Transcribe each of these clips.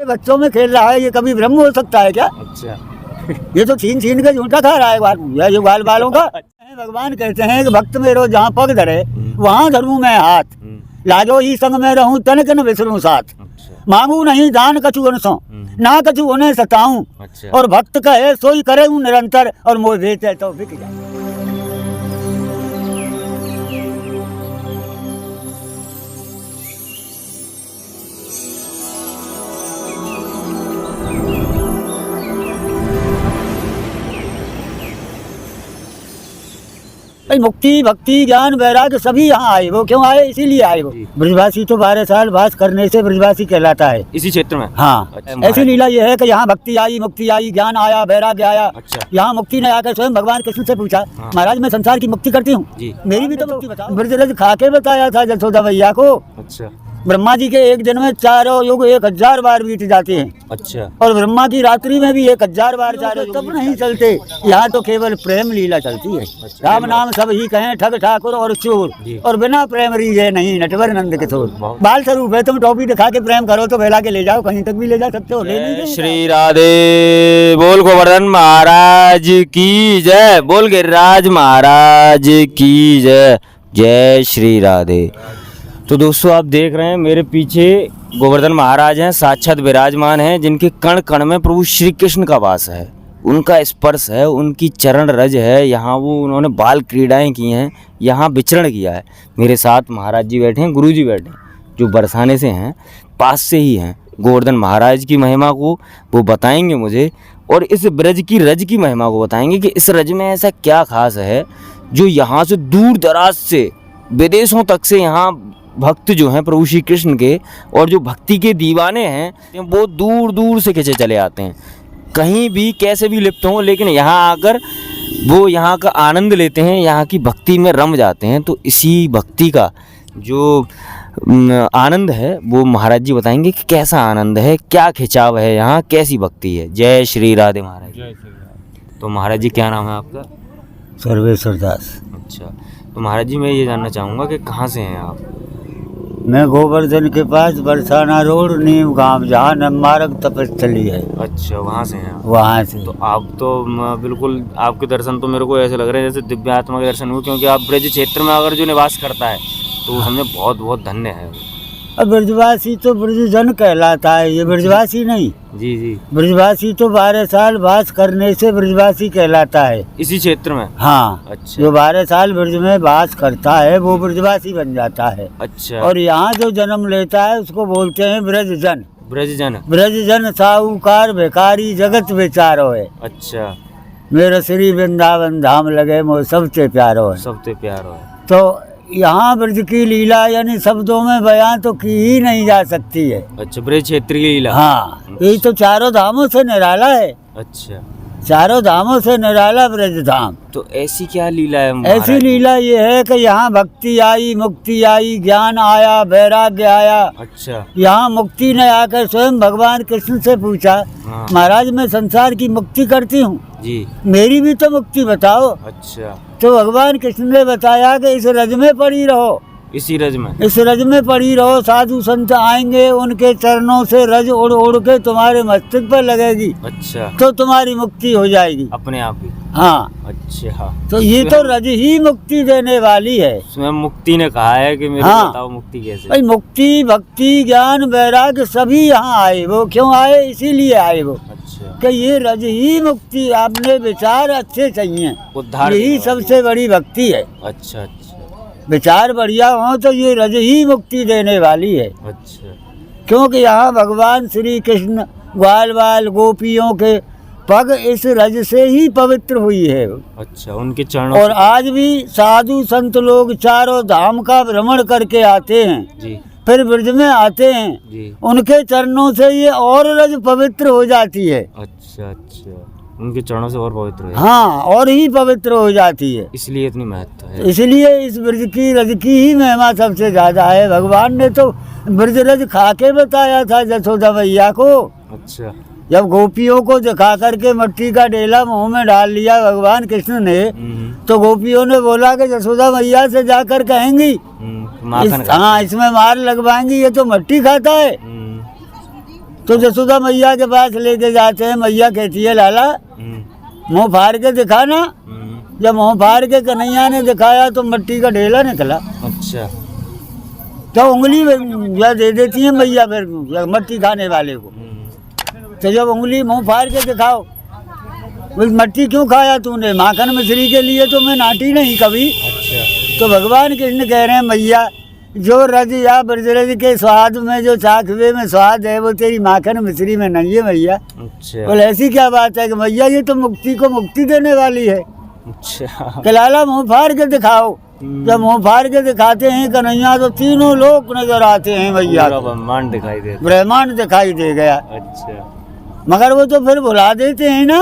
बच्चों में खेल रहा है, ये कभी ब्रह्म हो सकता है क्या? अच्छा। ये तो छीन छीन के झूठा खा रहा है ये ग्वाल बालों का। भगवान कहते हैं कि भक्त मेरो जहाँ पग धरे वहाँ धरूं मैं हाथ, लाजो ही संग में रहूं तनक न बिसरूं साथ, मांगू नहीं दान कछु अनसो ना कछु उन्हें सताऊं, और भक्त कहे सोई करे निरंतर, और मोह भेजे तो बिक जाए। भाई मुक्ति भक्ति ज्ञान वैराग्य सभी यहाँ आए। वो क्यों आए? इसीलिए आए। वो ब्रजवासी तो 12 साल वास करने से ब्रजवासी कहलाता है इसी क्षेत्र में। हाँ, ऐसी लीला ये है कि यहाँ भक्ति आई, मुक्ति आई, ज्ञान आया, वैराग्य आया। यहाँ मुक्ति ने आकर स्वयं भगवान कृष्ण से पूछा, महाराज मैं संसार की मुक्ति करती हूँ, मेरी भी तो मुक्ति बताओ। ब्रजरज खा के बताया था जसोदा मैया को। अच्छा। ब्रह्मा जी के एक दिन में 4 युग 1000 बार बीत जाते हैं। अच्छा। और ब्रह्मा की रात्रि में भी 1000 बार 4 युग तब नहीं चलते। यहाँ तो केवल प्रेम लीला चलती है। राम नाम सब ही कहें ठग ठाकुर और चोर, और बिना प्रेम रीजे नहीं नटवर नंद के थोर। बाल स्वरूप है, तुम टोपी दिखा के प्रेम करो तो फैला के ले जाओ, कहीं तक भी ले जा सकते हो। ले श्री राधे बोल गोवर्धन महाराज की जय, बोल गिरिराज महाराज की जय, जय श्री राधे। तो दोस्तों आप देख रहे हैं मेरे पीछे गोवर्धन महाराज हैं, साक्षात विराजमान हैं, जिनके कण कण में प्रभु श्री कृष्ण का वास है, उनका स्पर्श है, उनकी चरण रज है। यहाँ वो उन्होंने बाल क्रीड़ाएं की हैं, यहाँ विचरण किया है। मेरे साथ महाराज जी बैठे हैं, गुरु जी बैठे हैं, जो बरसाने से हैं, पास से ही हैं। गोवर्धन महाराज की महिमा को वो बताएंगे मुझे, और इस ब्रज की रज की महिमा को बताएंगे कि इस रज में ऐसा क्या खास है जो यहाँ से दूर दराज से विदेशों तक से यहाँ भक्त जो हैं प्रभु श्री कृष्ण के, और जो भक्ति के दीवाने हैं वो दूर दूर से खिंचे चले आते हैं, कहीं भी कैसे भी लिप्त हों, लेकिन यहाँ आकर वो यहाँ का आनंद लेते हैं, यहाँ की भक्ति में रम जाते हैं। तो इसी भक्ति का जो आनंद है वो महाराज जी बताएंगे कि कैसा आनंद है, क्या खिंचाव है यहाँ, कैसी भक्ति है। जय श्री राधे महाराज। जय श्री राधे। तो महाराज जी क्या नाम है आपका? सर्वेश्वर दास। अच्छा। तो महाराज जी मैं ये जानना चाहूँगा कि कहाँ से हैं आप? मैं गोवर्धन के पास बरसाना रोड नीम गांव, जहाँ नवमार्ग तपस्थली है। अच्छा, वहाँ से हैं? वहाँ से। तो आप तो बिल्कुल, आपके दर्शन तो मेरे को ऐसे लग रहे हैं जैसे दिव्य आत्मा के दर्शन हुए, क्योंकि आप ब्रज क्षेत्र में अगर जो निवास करता है तो वो हमें बहुत बहुत धन्य है। अब ब्रजवासी तो ब्रजजन कहलाता है, ये ब्रजवासी नहीं। जी जी। ब्रजवासी तो 12 साल वास करने से ब्रजवासी कहलाता है इसी क्षेत्र में। हाँ। अच्छा। जो 12 साल ब्रज में वास करता है वो ब्रजवासी बन जाता है। अच्छा। और यहाँ जो जन्म लेता है उसको बोलते हैं ब्रजजन। ब्रजजन। ब्रजजन साहूकार भिखारी जगत बेचारो है। अच्छा। मेरा श्री वृंदावन धाम लगे मोह सबसे प्यारो है। सबसे प्यारो है। तो यहाँ ब्रज की लीला यानी शब्दों में बयां तो की ही नहीं जा सकती है। अच्छा, ब्रज क्षेत्र की लीला। हाँ, यही तो चारों धामों से निराला है। अच्छा। चारों धामों से निराला ब्रज धाम। तो ऐसी क्या लीला है? ऐसी लीला ये है कि यहाँ भक्ति आई, मुक्ति आई, ज्ञान आया, वैराग्य आया। अच्छा। यहाँ मुक्ति ने आकर स्वयं भगवान कृष्ण से पूछा, महाराज मैं संसार की मुक्ति करती हूँ जी, मेरी भी तो मुक्ति बताओ। अच्छा। तो भगवान कृष्ण ने बताया कि इस रज में पड़ी रहो, इसी रज में, इस रज में पड़ी रहो, साधु संत आएंगे, उनके चरणों से रज उड़ उड़ के तुम्हारे मस्तिष्क पर लगेगी। अच्छा। तो तुम्हारी मुक्ति हो जाएगी अपने आप ही। हाँ। अच्छा। तो ये तो रज ही मुक्ति देने वाली है। स्वयं मुक्ति ने कहा है कि मेरे बताओ मुक्ति कैसे? भाई मुक्ति भक्ति ज्ञान वैराग्य सभी यहाँ आए। वो क्यों आए? इसीलिए आए वो। अच्छा। कि ये रज ही मुक्ति, आपने विचार अच्छे चाहिए, यही सबसे बड़ी भक्ति है। अच्छा अच्छा। विचार बढ़िया हो तो ये रज ही मुक्ति देने वाली है। अच्छा। क्योंकि यहाँ भगवान श्री कृष्ण ग्वाल बाल गोपियों के पग इस रज से ही पवित्र हुई है। अच्छा, उनके चरणों। और आज भी साधु संत लोग चारों धाम का भ्रमण करके आते हैं जी, फिर ब्रज में आते हैं जी, उनके चरणों से ये और रज पवित्र हो जाती है। अच्छा अच्छा, उनके चरणों से और पवित्र हो जाती है। हाँ, और ही पवित्र हो जाती है, इसलिए इतनी महत्व है। इसलिए इस ब्रज की रज की ही महिमा सबसे ज्यादा है। भगवान ने तो ब्रज रज खा के बताया था जसोदा मैया को। अच्छा। जब गोपियों को दिखा करके मट्टी का डेला मुंह में डाल लिया भगवान कृष्ण ने, तो गोपियों ने बोला कि जसोदा मैया से जाकर कहेंगी हाँ इसमें मार लगवाएंगी, ये तो मट्टी खाता है। तो जसोदा मैया के पास लेके जाते हैं, मैया कहती है लाला मुंह फाड़ के दिखा ना। जब मुंह फाड़ के कन्हैया ने दिखाया तो मिट्टी का ढेला निकला। अच्छा। तो उंगली या दे देती है मैया फिर मट्टी खाने वाले को। तो जब उंगली मुंह फाड़ के दिखाओ, बोल मट्टी क्यों खाया तूने? माखन मिश्री के लिए तो मैं नाटी नहीं कभी। अच्छा। तो भगवान कृष्ण कह रहे हैं मैया जो रज या ब्रजरज के स्वाद में जो चाखवे में स्वाद है वो तेरी माखन मिश्री में नहीं है मैया। अच्छा। बोले ऐसी क्या बात है कि मैया ये तो मुक्ति को मुक्ति देने वाली है। अच्छा। कि लाला मुंह फाड़ के दिखाओ। जब मुंह फाड़ के दिखाते हैं कन्हैया तो तीनों लोग नजर आते हैं मैया। ब्रह्मांड दिखाई दे, ब्रह्मांड दिखाई दे गया। अच्छा। मगर वो तो फिर भुला देते हैं ना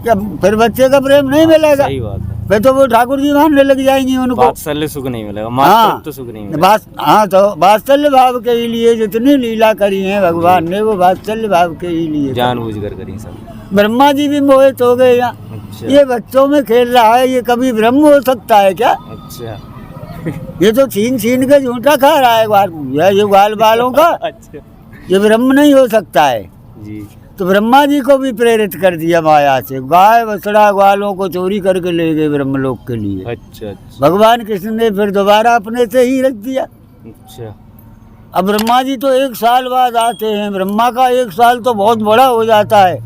कि फिर बच्चे का प्रेम नहीं मिलेगा। सही बात है। फिर तो वो ठाकुर जी मानने लग जाएंगी उनको। वात्सल्य सुख नहीं मिलेगा, मातृत्व तो सुख नहीं मिलेगा। हाँ तो वात्सल्य भाव के ही लिए जितनी लीला करी है भगवान ने वो वात्सल्य भाव के ही लिए जानबूझ कर करी सब। ब्रह्मा जी भी मोहित हो गए यहाँ। अच्छा। ये बच्चों में खेल रहा है, ये कभी ब्रह्म हो सकता है क्या? अच्छा। ये तो छीन छीन के झूठा खा रहा है ये ग्वाल बालों का। अच्छा। ये ब्रह्म नहीं हो सकता है जी। तो ब्रह्मा जी को भी प्रेरित कर दिया माया से। गाय बछड़ा ग्वालों को चोरी करके ले गए ब्रह्मलोक के लिए। अच्छा। अच्छा। भगवान कृष्ण ने फिर दोबारा अपने से ही रख दिया। अच्छा। अब ब्रह्मा जी तो 1 साल बाद आते हैं। ब्रह्मा का 1 साल तो बहुत बड़ा हो जाता है।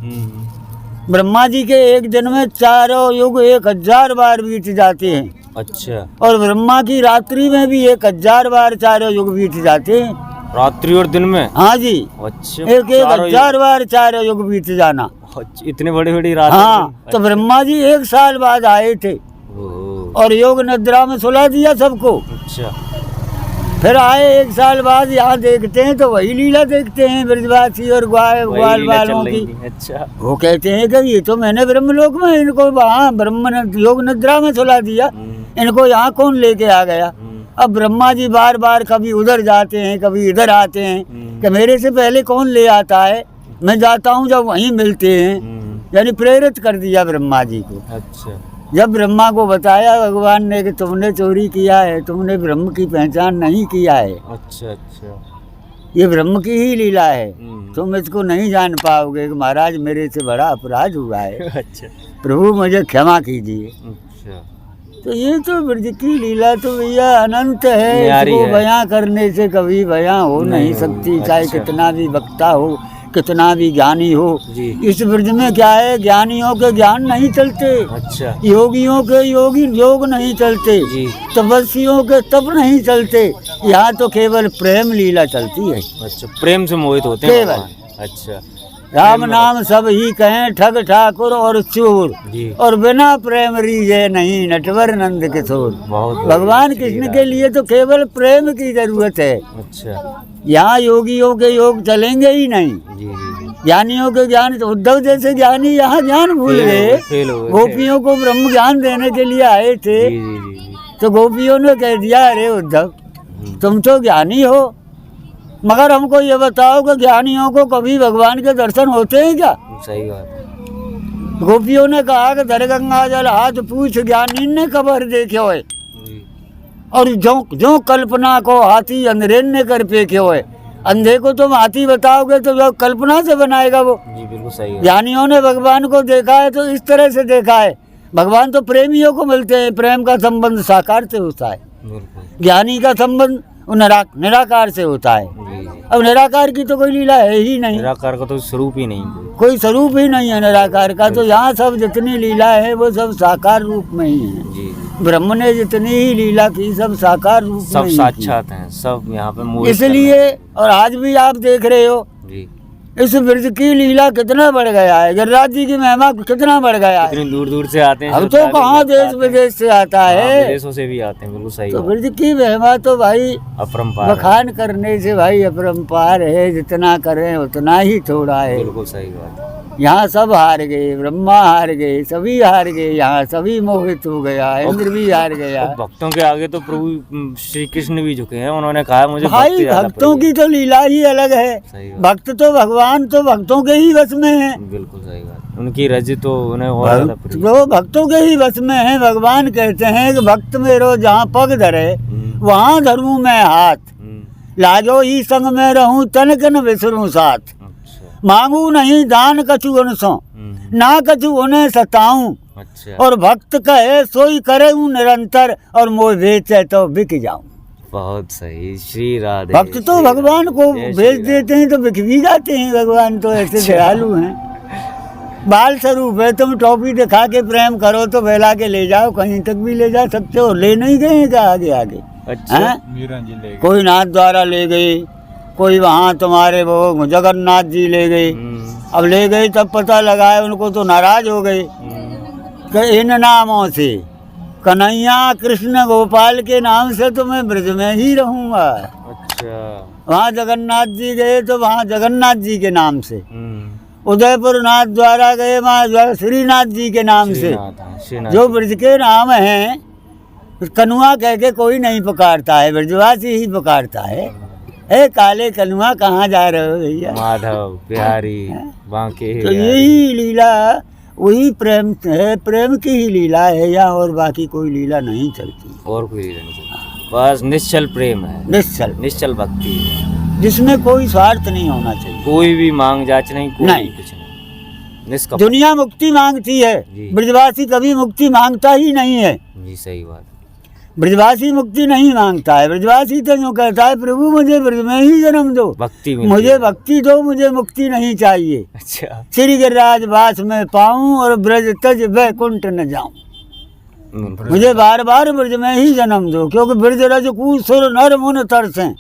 ब्रह्मा जी के एक दिन में 4 युग 1000 बार बीत जाते हैं। अच्छा। और ब्रह्मा की रात्रि में भी 1000 बार 4 युग बीत जाते हैं। रात्रि और दिन में? हाँ जी। अच्छा। 1000 बार 4 युग बीत जाना। इतने बड़ी बड़ी रात। हाँ तो ब्रह्मा जी 1 साल बाद आए थे और योग निद्रा में सुला दिया सबको। अच्छा। फिर आए 1 साल बाद यहाँ देखते हैं तो वही लीला देखते हैं ब्रजवासी और ग्वाल वालों की। अच्छा। वो कहते हैं कि ये तो मैंने ब्रह्मलोक में इनको वहाँ योग निद्रा में सुला दिया, इनको यहाँ कौन लेके आ गया? अब ब्रह्मा जी बार बार कभी उधर जाते हैं कभी इधर आते हैं कि मेरे से पहले कौन ले आता है, मैं जाता हूँ जब वहीं मिलते हैं। यानी प्रेरित कर दिया ब्रह्मा जी को। अच्छा। जब ब्रह्मा को बताया भगवान ने कि तुमने चोरी किया है, तुमने ब्रह्म की पहचान नहीं किया है। अच्छा। अच्छा। ये ब्रह्म की ही लीला है, तुम इसको नहीं जान पाओगे कि महाराज मेरे से बड़ा अपराध हुआ है। अच्छा। प्रभु मुझे क्षमा कीजिए। अच्छा। तो ये तो ब्रज की लीला तो भैया अनंत है, इसको बयां करने से कभी बयां हो नहीं सकती। चाहे कितना भी वक्ता हो, कितना भी ज्ञानी हो। इस ब्रज में क्या है, ज्ञानियों के ज्ञान नहीं चलते। अच्छा। योगियों के योग नहीं चलते, तपस्वियों के तप नहीं चलते। यहाँ तो केवल प्रेम लीला चलती है। अच्छा। प्रेम से मोहित होते हैं केवल। अच्छा। राम नाम सब ही कहें ठग ठाकुर और चोर, और बिना प्रेम रीजे नहीं नटवर नंद किशोर। भगवान कृष्ण के लिए तो केवल प्रेम की जरूरत है। अच्छा। यहाँ योगियों के योग चलेंगे ही नहीं। ज्ञानियों के ज्ञान, उद्धव जैसे ज्ञानी यहाँ ज्ञान भूल गए। गोपियों को ब्रह्म ज्ञान देने के लिए आए थे तो गोपियों ने कह दिया अरे उद्धव तुम तो ज्ञानी हो, मगर हमको ये बताओ कि ज्ञानियों को कभी भगवान के दर्शन होते हैं क्या? सही बात। गोपियों ने कहा कि दर गंगा जल हाथ पूछ ज्ञानी ने कबर देखे होए, और जो कल्पना को हाथी अंधेरे ने कर फेंके होए। अंधे को तुम हाथी बताओगे तो जो कल्पना से बनाएगा वो। बिल्कुल सही। ज्ञानियों ने भगवान को देखा है तो इस तरह से देखा है। भगवान तो प्रेमियों को मिलते हैं, प्रेम का संबंध साकार से होता है, ज्ञानी का संबंध निराकार से होता है। अब निराकार की तो कोई लीला है ही नहीं, निराकार का तो स्वरूप ही नहीं, कोई स्वरूप ही नहीं है निराकार का। तो यहाँ सब जितनी लीला है वो सब साकार रूप में ही है। ब्रह्म ने जितनी ही लीला की सब साकार रूप में, सब साक्षात हैं, सब यहाँ पे। इसलिए और आज भी आप देख रहे हो इस ब्रज की लीला कितना बढ़ गया है, गिरिराज जी की महिमा कितना बढ़ गया है। कितनी दूर दूर से आते हैं। अब तो कहाँ देश विदेश से आता है, विदेशों से भी आते हैं। बिल्कुल सही। तो ब्रज की महिमा तो भाई अपरंपार, बखान करने से भाई अपरंपार है, जितना करें उतना ही थोड़ा है। बिल्कुल सही बात। यहाँ सब हार गए, ब्रह्मा हार गए, सभी हार गए, यहाँ सभी मोहित हो गया, इंद्र भी हार गया। भक्तों के आगे तो प्रभु श्री कृष्ण भी झुके हैं, उन्होंने कहा मुझे भाई भक्तों की तो लीला ही अलग है। भक्त तो भगवान तो भक्तों के ही वश में है। बिल्कुल सही बात। उनकी रज तो उन्हें और ज्यादा प्रिय, वो भक्तों के ही वश में है। भगवान कहते हैं कि भक्त मेरो जहाँ पग धरे वहाँ धरूं मैं हाथ, लाजो ही संग में रहूं तनक न बिसरूं साथ। मांगू नहीं दान कछु उनसो, ना कछु उन्हें सताऊं। अच्छा। और भक्त कहे सोई करे हूँ निरंतर, और मोह बेचे तो बिक जाऊं। बहुत सही, श्री राधे। भक्त तो भगवान को भेज देते हैं तो बिक भी जाते हैं, भगवान तो ऐसे दयालु हैं। बाल स्वरूप है, तुम टोपी दिखा के प्रेम करो तो बहला के ले जाओ, कहीं तक भी ले जा सकते हो। ले नहीं गए क्या आगे आगे? अच्छा। मीरा जी ले गए, कोई नाथ द्वारा ले गए, कोई वहाँ तुम्हारे वो जगन्नाथ जी ले गए। अब ले गए तब पता लगाए उनको तो नाराज हो गए कि इन नामों से, कन्हैया कृष्ण गोपाल के नाम से तो मैं ब्रज में ही रहूंगा। अच्छा। वहाँ जगन्नाथ जी गए तो वहाँ जगन्नाथ जी के नाम से, उदयपुर नाथ द्वारा गए वहाँ श्रीनाथ जी के नाम से। जो ब्रज के नाम हैं, कनुआ कह के कोई नहीं पुकारता है, ब्रजवासी ही पुकारता है। ए काले कनुआ कहाँ जा रहे हो भैया? माधव बिहारी बांके। तो यही लीला, वही प्रेम है, प्रेम की ही लीला है, या और बाकी कोई लीला नहीं चलती। और कोई लीला नहीं चलती, बस निश्चल प्रेम है, निश्चल भक्ति है, जिसमें कोई स्वार्थ नहीं होना चाहिए, कोई भी मांग जांच नहीं, कोई नहीं कुछ नहीं। दुनिया मुक्ति मांगती है, ब्रजवासी कभी मुक्ति मांगता ही नहीं है। जी सही बात। ब्रजवासी मुक्ति नहीं मांगता है, ब्रजवासी तो यूँ कहता है प्रभु मुझे ब्रज में ही जन्म दो, भक्ति मुझे भक्ति दो, मुझे मुक्ति नहीं चाहिए। अच्छा। श्री गिरिराज वास में पाऊं और ब्रज तज वैकुंठ न जाऊं, मुझे बार बार ब्रज में ही जन्म दो, क्योंकि ब्रज रज कूसुर नर मुन तरसें।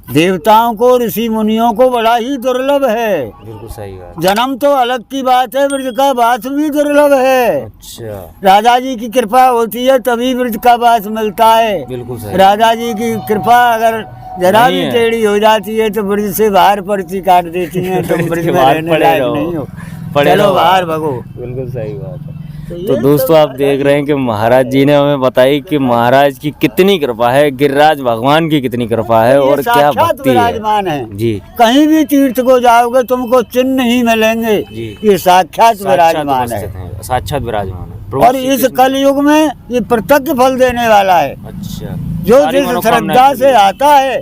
देवताओं को ऋषि मुनियों को बड़ा ही दुर्लभ है। बिल्कुल सही बात। जन्म तो अलग की बात है, ब्रज का वास भी दुर्लभ है। अच्छा। राधा जी की कृपा होती है तभी ब्रज का वास मिलता है। बिल्कुल सही। राधा जी की कृपा अगर जरा भी टेढ़ी हो जाती है तो ब्रज से बाहर पर्ची काट देती है, तुम ब्रज में रहने लायक नहीं हो, चलो बाहर भगो। बिल्कुल सही बात है। तो दोस्तों आप देख रहे हैं कि महाराज जी ने हमें बताई कि महाराज की कितनी कृपा है, गिरिराज भगवान की कितनी कृपा है और क्या भक्ति है। जी। कहीं भी तीर्थ को जाओगे तुमको चिन्ह नहीं मिलेंगे, ये साक्षात विराजमान है, साक्षात विराजमान है। और इस कलयुग में ये प्रत्यक्ष फल देने वाला है। अच्छा। जो जिस श्रद्धा से आता है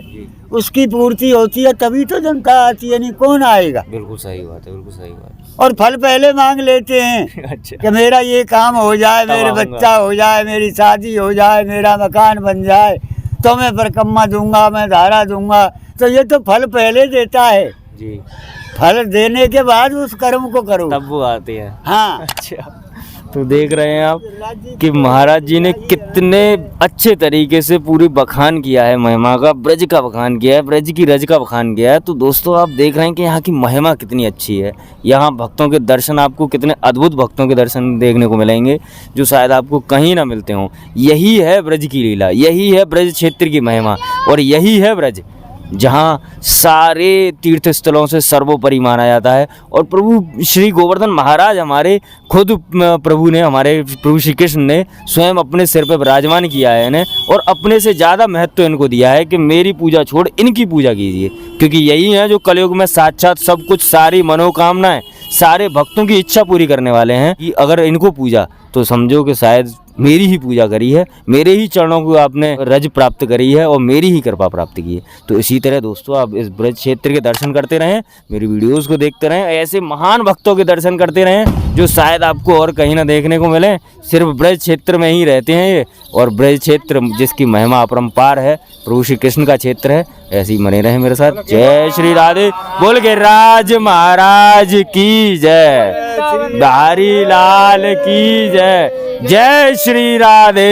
उसकी पूर्ति होती है, तभी तो जनता आती है, नहीं कौन आएगा। बिल्कुल सही बात है, बिल्कुल सही बात। और फल पहले मांग लेते हैं। अच्छा। कि मेरा ये काम हो जाए, मेरे बच्चा हो जाए, मेरी शादी हो जाए, मेरा मकान बन जाए तो मैं परकम्मा दूंगा, मैं धारा दूंगा। तो ये तो फल पहले देता है जी, फल देने के बाद उस कर्म को करो तब वो आते हैं। हाँ। अच्छा। तो देख रहे हैं आप कि महाराज जी ने कितने अच्छे तरीके से पूरी बखान किया है, महिमा का, ब्रज का बखान किया है, ब्रज की रज का बखान किया है। तो दोस्तों आप देख रहे हैं कि यहाँ की महिमा कितनी अच्छी है। यहाँ भक्तों के दर्शन, आपको कितने अद्भुत भक्तों के दर्शन देखने को मिलेंगे जो शायद आपको कहीं ना मिलते हों। यही है ब्रज की लीला, यही है ब्रज क्षेत्र की महिमा, और यही है ब्रज जहाँ सारे तीर्थ स्थलों से सर्वोपरि माना जाता है। और प्रभु श्री गोवर्धन महाराज हमारे खुद प्रभु ने, हमारे प्रभु श्री कृष्ण ने स्वयं अपने सिर पर विराजमान किया है इन्हें, और अपने से ज़्यादा महत्व इनको दिया है कि मेरी पूजा छोड़ इनकी पूजा कीजिए, क्योंकि यही है जो कलयुग में साक्षात सब कुछ, सारी मनोकामनाएं, सारे भक्तों की इच्छा पूरी करने वाले हैं। कि अगर इनको पूजा तो समझो कि शायद मेरी ही पूजा करी है, मेरे ही चरणों को आपने रज प्राप्त करी है और मेरी ही कृपा प्राप्त की है। तो इसी तरह दोस्तों आप इस ब्रज क्षेत्र के दर्शन करते रहें, मेरी वीडियोस को देखते रहें, ऐसे महान भक्तों के दर्शन करते रहें जो शायद आपको और कहीं ना देखने को मिले। सिर्फ ब्रज क्षेत्र में ही रहते हैं ये, और ब्रज क्षेत्र जिसकी महिमा अपरंपार है, प्रभु श्री कृष्ण का क्षेत्र है। ऐसे ही बने रहें मेरे साथ। जय श्री राधे। बोल गिरिराज महाराज की जय, बिहारी लाल की जय। जय श्री राधे।